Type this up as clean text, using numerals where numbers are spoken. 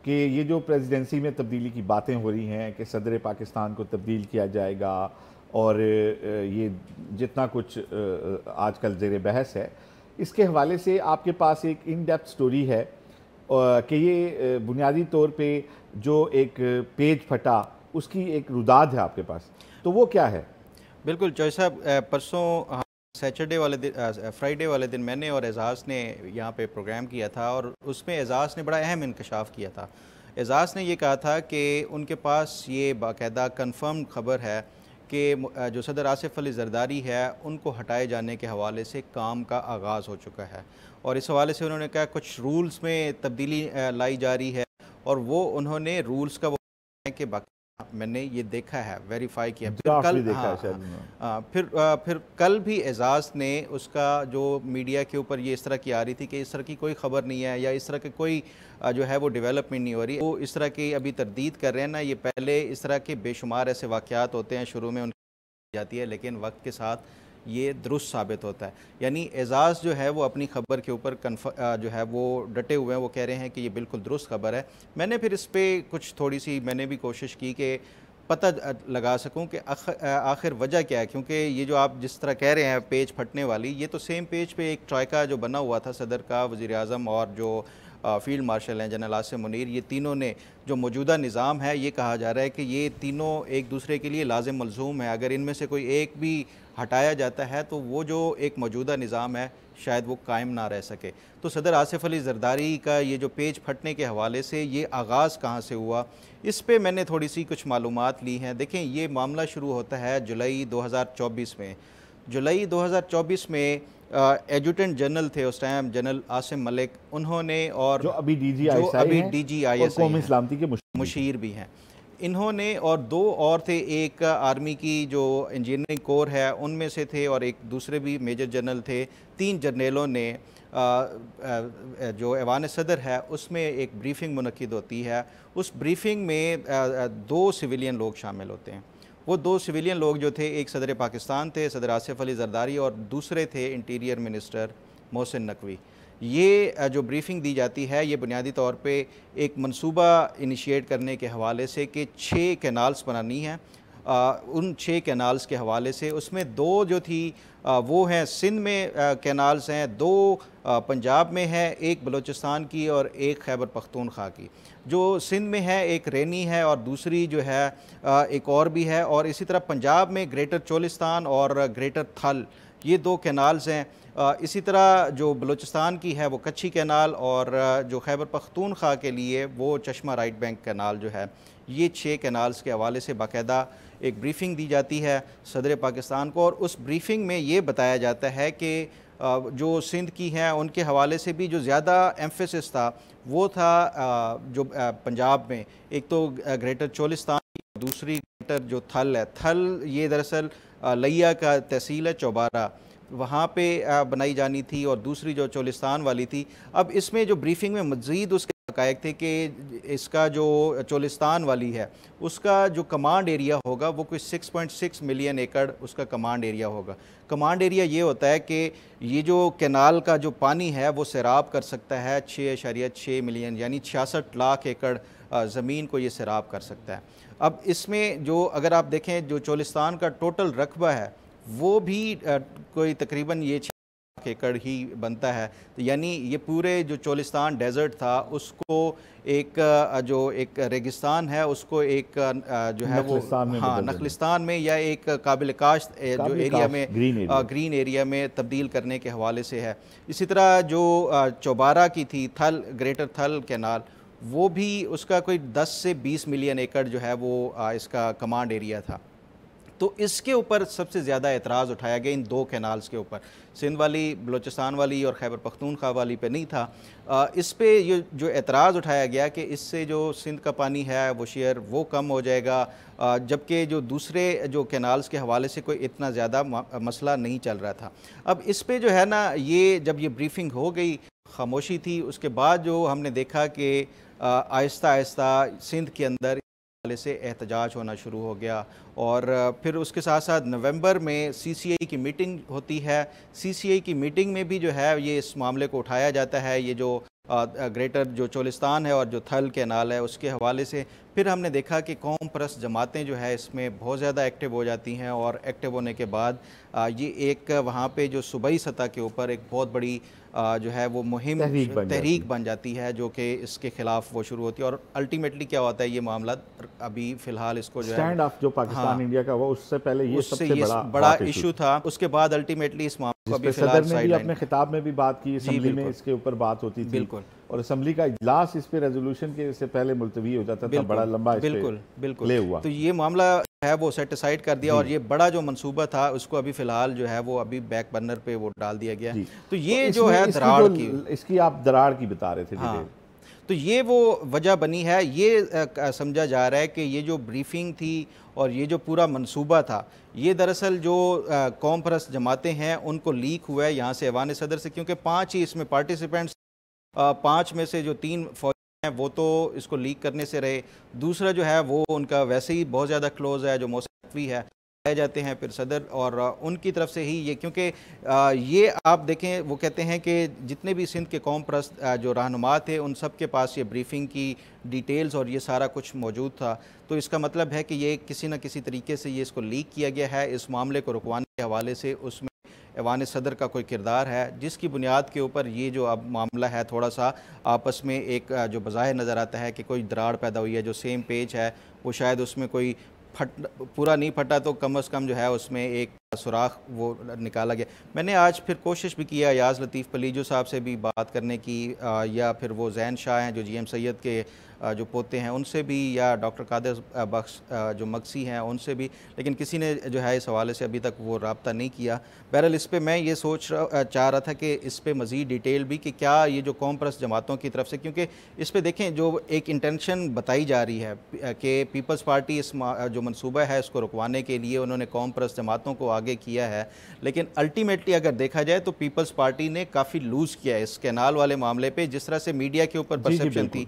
कि ये जो प्रेसिडेंसी में तब्दीली की बातें हो रही हैं कि सदर पाकिस्तान को तब्दील किया जाएगा और ये जितना कुछ आजकल ज़ेर बहस है, इसके हवाले से आपके पास एक इन डेप्थ स्टोरी है कि ये बुनियादी तौर पे जो एक पेज फटा उसकी एक रुदाद है आपके पास, तो वो क्या है? बिल्कुल चौधरी साहब, परसों सैटरडे वाले दिन, फ्राइडे वाले दिन मैंने और एजाज़ ने यहाँ पे प्रोग्राम किया था और उसमें एजाज़ ने बड़ा अहम इंकशाफ किया था। एजाज़ ने ये कहा था कि उनके पास ये बाकायदा कन्फर्म खबर है कि जो सदर आसिफ अली ज़रदारी है उनको हटाए जाने के हवाले से काम का आगाज़ हो चुका है और इस हवाले से उन्होंने कहा कुछ रूल्स में तब्दीली लाई जा रही है और वो उन्होंने रूल्स का वो कि मैंने ये देखा है, वेरीफाई किया। फिर कल भी देखा है शायद फिर कल भी एजाज़ ने उसका जो मीडिया के ऊपर ये इस तरह की आ रही थी कि इस तरह की कोई ख़बर नहीं है या इस तरह की कोई जो है वो डेवलपमेंट नहीं हो रही, वो इस तरह की अभी तरदीद कर रहे हैं ना। ये पहले इस तरह के बेशुमार ऐसे वाक़यात होते हैं, शुरू में उनकी जाती है लेकिन वक्त के साथ ये दुरुस्त साबित होता है। यानी एजाज़ जो है वो अपनी ख़बर के ऊपर जो है वो डटे हुए हैं, वो कह रहे हैं कि ये बिल्कुल दुरुस्त खबर है। मैंने फिर इस पर कुछ थोड़ी सी मैंने भी कोशिश की कि पता लगा सकूं कि आखिर वजह क्या है, क्योंकि ये जो आप जिस तरह कह रहे हैं पेज फटने वाली, ये तो सेम पेज पे एक ट्राइका जो बना हुआ था सदर का, वज़ीर आज़म और जो फ़ील्ड मार्शल हैं जनरल आसिम मुनीर, ये तीनों ने जो मौजूदा निज़ाम है ये कहा जा रहा है कि ये तीनों एक दूसरे के लिए लाज़िम मलज़ूम है। अगर इनमें से कोई एक भी हटाया जाता है तो वो जो एक मौजूदा निज़ाम है शायद वो कायम ना रह सके। तो सदर आसिफ अली ज़रदारी का ये जो पेज फटने के हवाले से ये आगाज़ कहाँ से हुआ, इस पे मैंने थोड़ी सी कुछ मालूमात ली हैं। देखें, ये मामला शुरू होता है जुलाई 2024 में। जुलाई 2024 में एजुटेंट जनरल थे उस टाइम जनरल आसिम मलिक, उन्होंने और जो अभी DG ISI कौमी सलामती के मुशीर भी हैं, इन्होंने और दो और थे, एक आर्मी की जो इंजीनियरिंग कोर है उनमें से थे और एक दूसरे भी मेजर जनरल थे। तीन जर्नलों ने जो ऐवान सदर है उसमें एक ब्रीफिंग मुनक्किद होती है। उस ब्रीफिंग में दो सिविलियन लोग शामिल होते हैं। वो दो सिविलियन लोग जो थे, एक सदर पाकिस्तान थे सदर आसिफ अली ज़रदारी और दूसरे थे इंटीरियर मिनिस्टर मोहसिन नकवी। ये जो ब्रीफिंग दी जाती है ये बुनियादी तौर पे एक मंसूबा इनिशिएट करने के हवाले से कि 6 कैनाल्स बनानी है। उन 6 कैनाल्स के हवाले से उसमें दो जो थी वो हैं सिंध में कैनाल्स हैं, दो पंजाब में है, एक बलूचिस्तान की और एक खैबर पख्तूनख्वा की। जो सिंध में है एक रेनी है और दूसरी जो है एक और भी है, और इसी तरह पंजाब में ग्रेटर चोलिस्तान और ग्रेटर थल, ये दो कैनाल्स हैं। इसी तरह जो बलूचिस्तान की है वो कच्छी कैनाल और जो खैबर पख्तूनख्वा के लिए वो चश्मा राइट बैंक कैनाल जो है, ये 6 कैनाल्स के हवाले से बाकायदा एक ब्रीफिंग दी जाती है सदर पाकिस्तान को। और उस ब्रीफिंग में ये बताया जाता है कि जो सिंध की हैं उनके हवाले से भी जो ज़्यादा एम्फेसिस था वो था जो पंजाब में, एक तो ग्रेटर चोलिस्तान, दूसरी ग्रेटर जो थल है, थल ये दरअसल लिया का तहसील है चौबारा, वहाँ पे बनाई जानी थी, और दूसरी जो चोलिस्तान वाली थी। अब इसमें जो ब्रीफिंग में मज़ीद उसके हक़ाइक़ थे कि इसका जो चोलिस्तान वाली है उसका जो कमांड एरिया होगा वो कोई 6.6 मिलियन एकड़ उसका कमांड एरिया होगा। कमांड एरिया ये होता है कि ये जो कैनाल का जो पानी है वो सैराब कर सकता है 6.6 मिलियन, यानी 66 लाख एकड़ ज़मीन को ये सैराब कर सकता है। अब इसमें जो अगर आप देखें जो चोलिस्तान का टोटल रकबा है वो भी कोई तकरीबन ये 6 लाख एकड़ ही बनता है। तो यानी ये पूरे जो चोलिस्तान डेजर्ट था उसको एक जो एक रेगिस्तान है उसको एक जो है वो नखलिस्तान में या एक काबिल काश्त जो एरिया में ग्रीन एरिया में तब्दील करने के हवाले से है। इसी तरह जो चौबारा की थी थल, ग्रेटर थल कैनाल, वो भी उसका कोई 10 से 20 मिलियन एकड़ जो है वो इसका कमांड एरिया था। तो इसके ऊपर सबसे ज़्यादा एतराज़ उठाया गया इन दो कैनाल्स के ऊपर, सिंध वाली, बलूचिस्तान वाली और खैबर पख्तूनख्वा वाली पे नहीं था। इस पे ये जो एतराज़ उठाया गया कि इससे जो सिंध का पानी है वो शेयर वो कम हो जाएगा, जबकि जो दूसरे जो कैनाल्स के हवाले से कोई इतना ज़्यादा मसला नहीं चल रहा था। अब इस पे जो है ना, ये जब ये ब्रीफिंग हो गई खामोशी थी। उसके बाद जो हमने देखा कि आहिस्ता आहिस्ता सिंध के अंदर से एहतजाज होना शुरू हो गया, और फिर उसके साथ साथ नवंबर में CCI की मीटिंग होती है। CCI की मीटिंग में भी जो है ये इस मामले को उठाया जाता है। ये जो ग्रेटर जो चोलिस्तान है और जो थल कैनाल है उसके हवाले से। फिर हमने देखा कि कौम परस्त जमातें जो है इसमें बहुत ज़्यादा एक्टिव हो जाती हैं और एक्टिव होने के बाद ये एक वहाँ पे जो सूबाई सतह के ऊपर एक बहुत बड़ी जो है वो मुहिम तहरीक बन जाती है, जो कि इसके ख़िलाफ़ वो शुरू होती है। और अल्टीमेटली क्या होता है, ये मामला अभी फ़िलहाल इसको जो स्टैंड ऑफ जो पाकिस्तान इंडिया का हुआ उससे पहले ये सबसे बड़ा इशू था। उसके बाद अल्टीमेटली इस मामले को अभी फ़िलहाल सदर ने भी अपने खिताब में भी बात की, असेंबली में इसके ऊपर बात होती थी, बिल्कुल, और असेंबली का इजलास इस पे रेजोल्यूशन के से पहले मुलतवी हो जाता था, बड़ा लंबा बिल्कुल ले हुआ। तो ये मामला है वो सेट असाइड कर दिया और ये बड़ा जो मंसूबा था उसको अभी फ़िलहाल जो है वो अभी बैक बर्नर पे वो डाल दिया गया। तो ये जो है दरार की, इसकी आप दरार की बता रहे थे। हाँ, तो ये वो वजह बनी है। ये समझा जा रहा है कि ये जो ब्रीफिंग थी और ये जो पूरा मंसूबा था, ये दरअसल जो कौम परस्त जमातें हैं उनको लीक हुआ है यहाँ से ऐवान सदर से, क्योंकि 5 ही इसमें पार्टिसिपेंट्स, 5 में से जो 3 फौजी हैं वो तो इसको लीक करने से रहे। दूसरा जो है वो उनका वैसे ही बहुत ज़्यादा क्लोज है, जो मौसवी है, पाए जाते हैं फिर सदर, और उनकी तरफ से ही ये, क्योंकि ये आप देखें वो कहते हैं कि जितने भी सिंध के कौम परस्त जो रहनुमा थे उन सब के पास ये ब्रीफिंग की डिटेल्स और ये सारा कुछ मौजूद था। तो इसका मतलब है कि ये किसी न किसी तरीके से ये इसको लीक किया गया है। इस मामले को रुकवाने के हवाले से उसमें ऐवान सदर का कोई किरदार है, जिसकी बुनियाद के ऊपर ये जो अब मामला है थोड़ा सा आपस में एक जो बज़ाहिर नज़र आता है कि कोई दरार पैदा हुई है। जो सेम पेज है वो शायद उसमें कोई पूरा नहीं फटा तो कम से कम जो है उसमें एक सुराख वो निकाला गया। मैंने आज फिर कोशिश भी किया याज लतीफ़ पलीजो साहब से भी बात करने की, या फिर वो जैन शाह हैं जो GM सैयद के जो पोते हैं उनसे भी, या डॉक्टर कादिर बख्श जो मक्सी हैं उनसे भी, लेकिन किसी ने जो है इस हवाले से अभी तक वो रब्ता नहीं किया। बहरहाल इस पर मैं ये चाह रहा था कि इस पर मज़ीद डिटेल भी कि क्या ये जो कौम परस्त जमातों की तरफ से, क्योंकि इस पर देखें जो एक इंटेंशन बताई जा रही है कि पीपल्स पार्टी इस जो मनसूबा है इसको रुकवाने के लिए उन्होंने कौम परस्त जमातों को आगे किया है, लेकिन अल्टीमेटली अगर देखा जाए तो पीपल्स पार्टी ने काफ़ी लूज़ किया है इस कैनाल वाले मामले पर। जिस तरह से मीडिया के ऊपर परसेप्शन थी